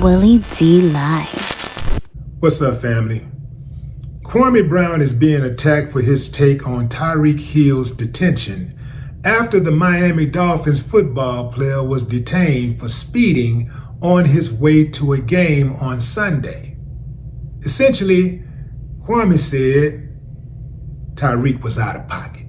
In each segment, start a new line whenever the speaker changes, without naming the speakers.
Willie D Live.
What's up, family? Kwame Brown is being attacked for his take on Tyreek Hill's detention after the Miami Dolphins football player was detained for speeding on his way to a game on Sunday. Essentially, Kwame said Tyreek was out of pocket.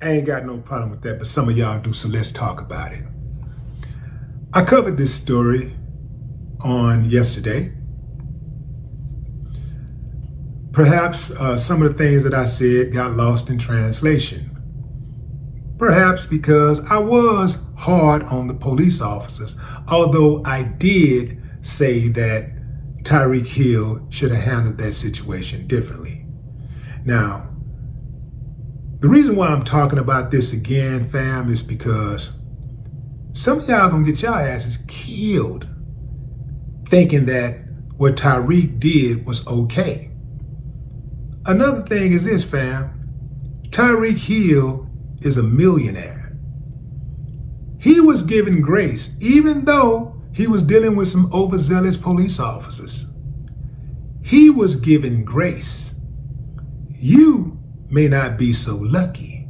I ain't got no problem with that, but some of y'all do, so let's talk about it. I covered this story on yesterday. Perhaps some of the things that I said got lost in translation. Perhaps because I was hard on the police officers, although I did say that Tyreek Hill should have handled that situation differently. Now, the reason why I'm talking about this again, fam, is because some of y'all gonna get y'all asses killed thinking that what Tyreek did was okay. Another thing is this, fam. Tyreek Hill is a millionaire. He was given grace, even though he was dealing with some overzealous police officers. He was given grace. You may not be so lucky.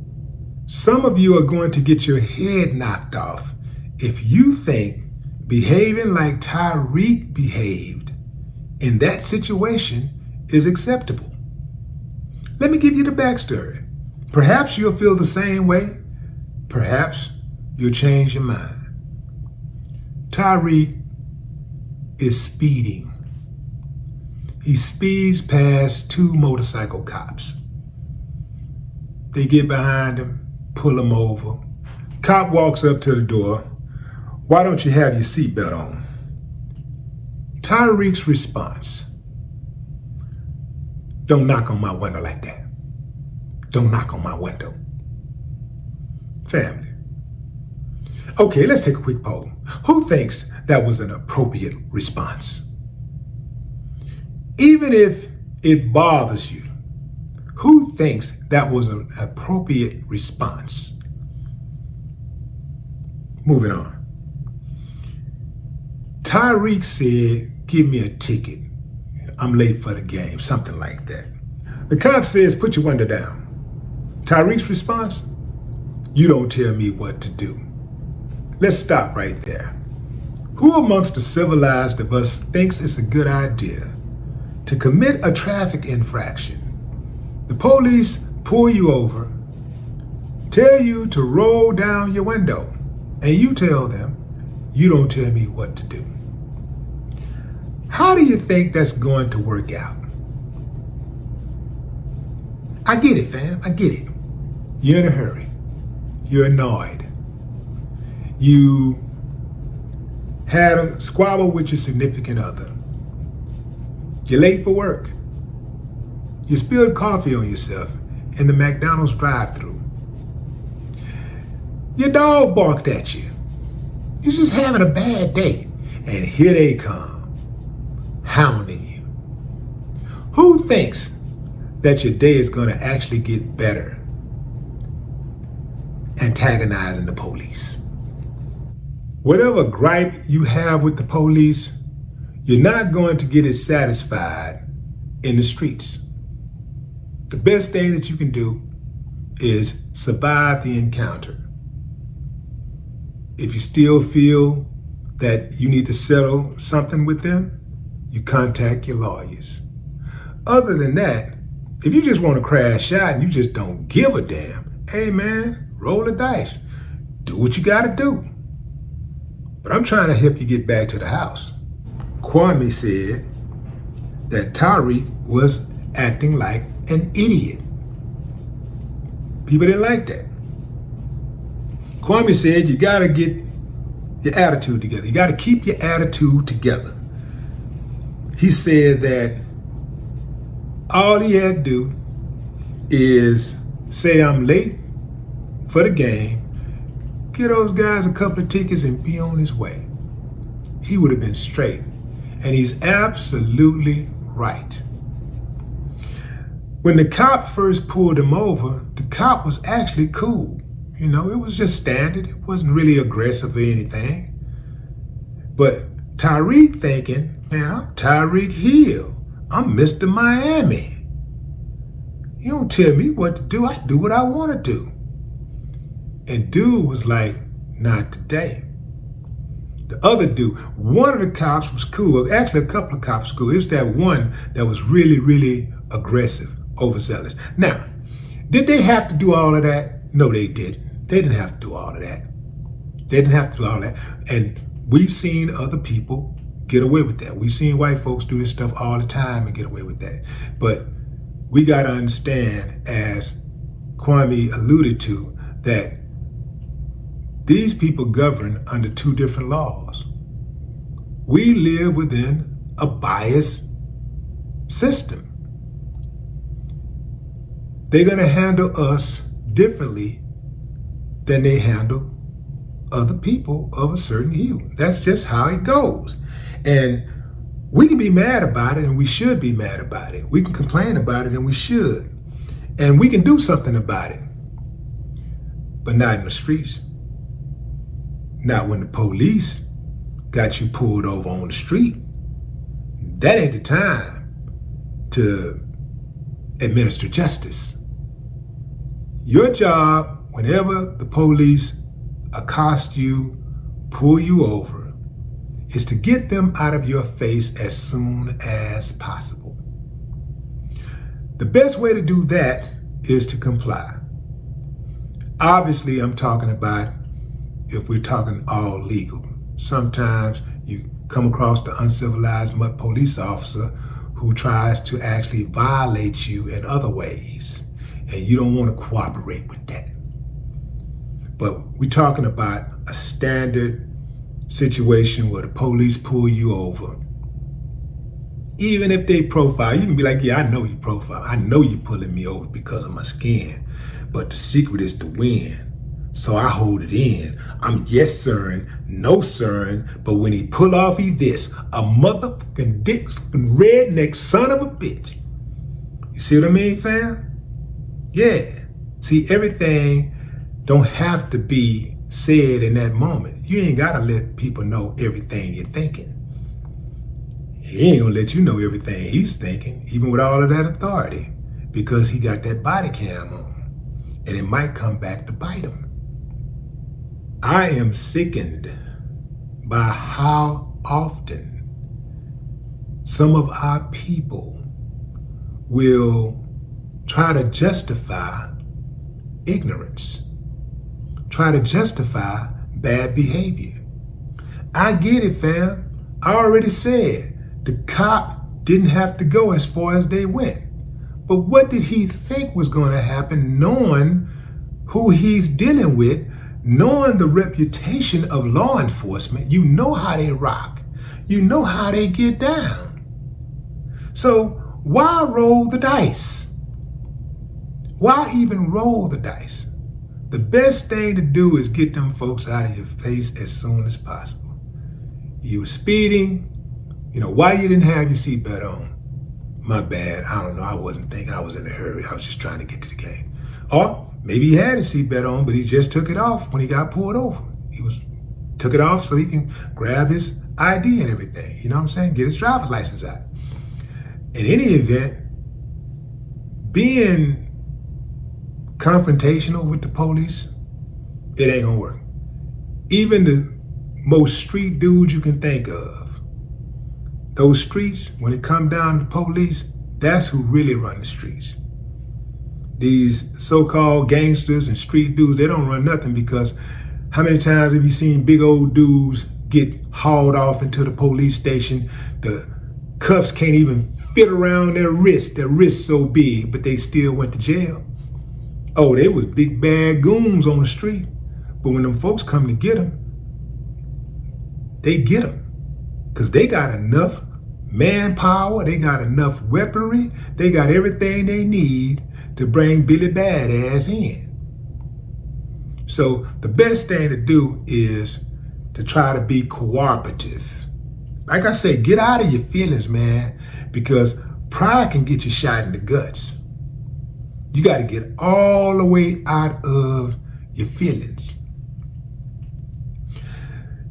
Some of you are going to get your head knocked off if you think behaving like Tyreek behaved in that situation is acceptable. Let me give you the backstory. Perhaps you'll feel the same way. Perhaps you'll change your mind. Tyreek is speeding. He speeds past two motorcycle cops. They get behind him, pull him over. Cop walks up to the door. "Why don't you have your seatbelt on?" Tyreek's response: "Don't knock on my window like that. Don't knock on my window." Family. Okay, let's take a quick poll. Who thinks that was an appropriate response? Even if it bothers you, who thinks that was an appropriate response? Moving on. Tyreek said, "Give me a ticket. I'm late for the game," something like that. The cop says, "Put your window down." Tyreek's response: "You don't tell me what to do." Let's stop right there. Who amongst the civilized of us thinks it's a good idea to commit a traffic infraction? The police pull you over, tell you to roll down your window, and you tell them, "You don't tell me what to do." How do you think that's going to work out? I get it, fam. I get it. You're in a hurry. You're annoyed. You had a squabble with your significant other. You're late for work. You spilled coffee on yourself in the McDonald's drive-thru. Your dog barked at you. You're just having a bad day, and here they come, hounding you. Who thinks that your day is going to actually get better antagonizing the police? Whatever gripe you have with the police, you're not going to get it satisfied in the streets. The best thing that you can do is survive the encounter. If you still feel that you need to settle something with them, you contact your lawyers. Other than that, if you just want to crash out and you just don't give a damn, hey man, roll the dice. Do what you gotta do. But I'm trying to help you get back to the house. Kwame said that Tyreek was acting like an idiot. People didn't like that. Kwame said you gotta get your attitude together. You gotta keep your attitude together. He said that all he had to do is say, "I'm late for the game," get those guys a couple of tickets and be on his way. He would have been straight. And he's absolutely right. When the cop first pulled him over, the cop was actually cool. You know, it was just standard. It wasn't really aggressive or anything. But Tyreek thinking, man, I'm Tyreek Hill. I'm Mr. Miami. You don't tell me what to do. I do what I want to do. And dude was like, not today. The other dude, one of the cops was cool. Actually, a couple of cops were cool. It was that one that was really, really aggressive, overzealous. Now, did they have to do all of that? No, they didn't. They didn't have to do all of that. They didn't have to do all that. And we've seen other people get away with that. We've seen white folks do this stuff all the time and get away with that. But we got to understand, as Kwame alluded to, that these people govern under two different laws. We live within a biased system. They're going to handle us differently than they handle other people of a certain hue. That's just how it goes. And we can be mad about it, and we should be mad about it. We can complain about it, and we should. And we can do something about it. But not in the streets. Not when the police got you pulled over on the street. That ain't the time to administer justice. Your job, whenever the police accost you, pull you over, is to get them out of your face as soon as possible. The best way to do that is to comply. Obviously, I'm talking about if we're talking all legal. Sometimes you come across the uncivilized mud police officer who tries to actually violate you in other ways, and you don't want to cooperate with that. But we're talking about a standard situation where the police pull you over. Even if they profile, you can be like, yeah, I know you profile. I know you pulling me over because of my skin. But the secret is to win. So I hold it in. I'm yes sirring, no sirring, but when he pull off, he this, a motherfucking dick redneck son of a bitch. You see what I mean, fam? Yeah. See, everything don't have to be said in that moment. You ain't gotta let people know everything you're thinking. He ain't gonna let you know everything he's thinking, even with all of that authority, because he got that body cam on. And it might come back to bite him. I am sickened by how often some of our people will try to justify ignorance, try to justify bad behavior. I get it, fam. I already said the cop didn't have to go as far as they went. But what did he think was going to happen, knowing who he's dealing with? Knowing the reputation of law enforcement, you know how they rock. You know how they get down. So why roll the dice? Why even roll the dice? The best thing to do is get them folks out of your face as soon as possible. You were speeding, why you didn't have your seatbelt on? My bad, I don't know, I wasn't thinking, I was in a hurry, I was just trying to get to the game. Or maybe he had his seatbelt on, but he just took it off when he got pulled over. Took it off so he can grab his ID and everything. You know what I'm saying? Get his driver's license out. In any event, being confrontational with the police, it ain't gonna work. Even the most street dudes you can think of, those streets, when it come down to the police, that's who really run the streets. These so-called gangsters and street dudes, they don't run nothing, because how many times have you seen big old dudes get hauled off into the police station? The cuffs can't even fit around their wrists so big, but they still went to jail. Oh, they was big bad goons on the street. But when them folks come to get them, they get them. Because they got enough manpower, they got enough weaponry, they got everything they need to bring Billy Badass in. So the best thing to do is to try to be cooperative. Like I say, get out of your feelings, man, because pride can get you shot in the guts. You got to get all the way out of your feelings.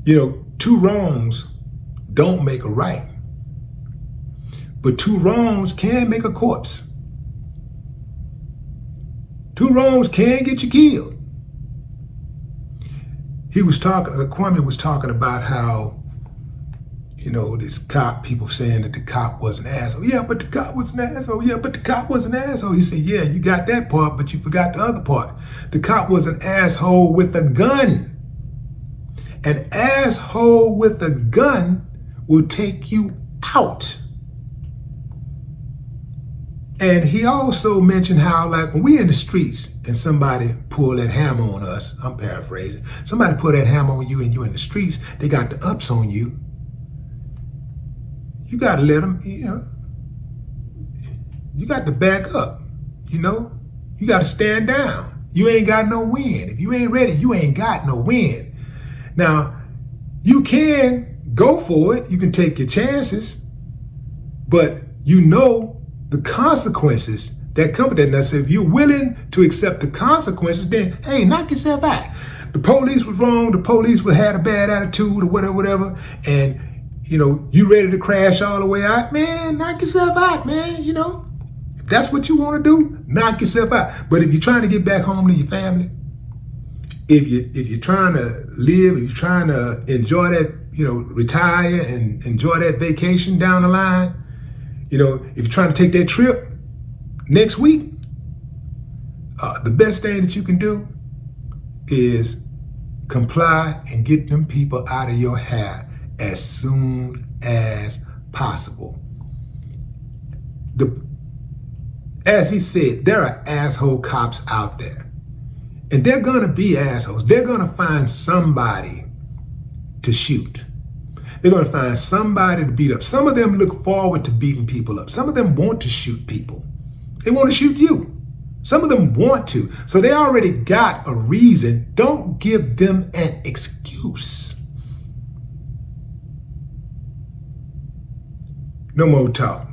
You know, two wrongs don't make a right, but two wrongs can make a corpse. Two wrongs can get you killed. Kwame was talking about how, you know, this cop, people saying that the cop was an asshole. Yeah, but the cop was an asshole. Yeah, but the cop was an asshole. He said, yeah, you got that part, but you forgot the other part. The cop was an asshole with a gun. An asshole with a gun will take you out. And he also mentioned how, like, when we're in the streets and somebody pull that hammer on us, I'm paraphrasing, somebody pull that hammer on you and you're in the streets, they got the ups on you. You got to let them, you know, you got to back up, you know, you got to stand down. You ain't got no wind. If you ain't ready, you ain't got no wind. Now, you can go for it. You can take your chances, but you know the consequences that come with that. Now, so if you're willing to accept the consequences, then, hey, knock yourself out. The police was wrong. The police had a bad attitude or whatever, and, you know, you ready to crash all the way out, man, knock yourself out, man, you know. If that's what you want to do, knock yourself out. But if you're trying to get back home to your family, if you're trying to live, if you're trying to enjoy that, you know, retire and enjoy that vacation down the line, you know, if you're trying to take that trip next week, the best thing that you can do is comply and get them people out of your hair as soon as possible. As he said, there are asshole cops out there. And they're gonna be assholes. They're gonna find somebody to shoot. They're gonna find somebody to beat up. Some of them look forward to beating people up. Some of them want to shoot people. They want to shoot you. Some of them want to. So they already got a reason. Don't give them an excuse. No more talk.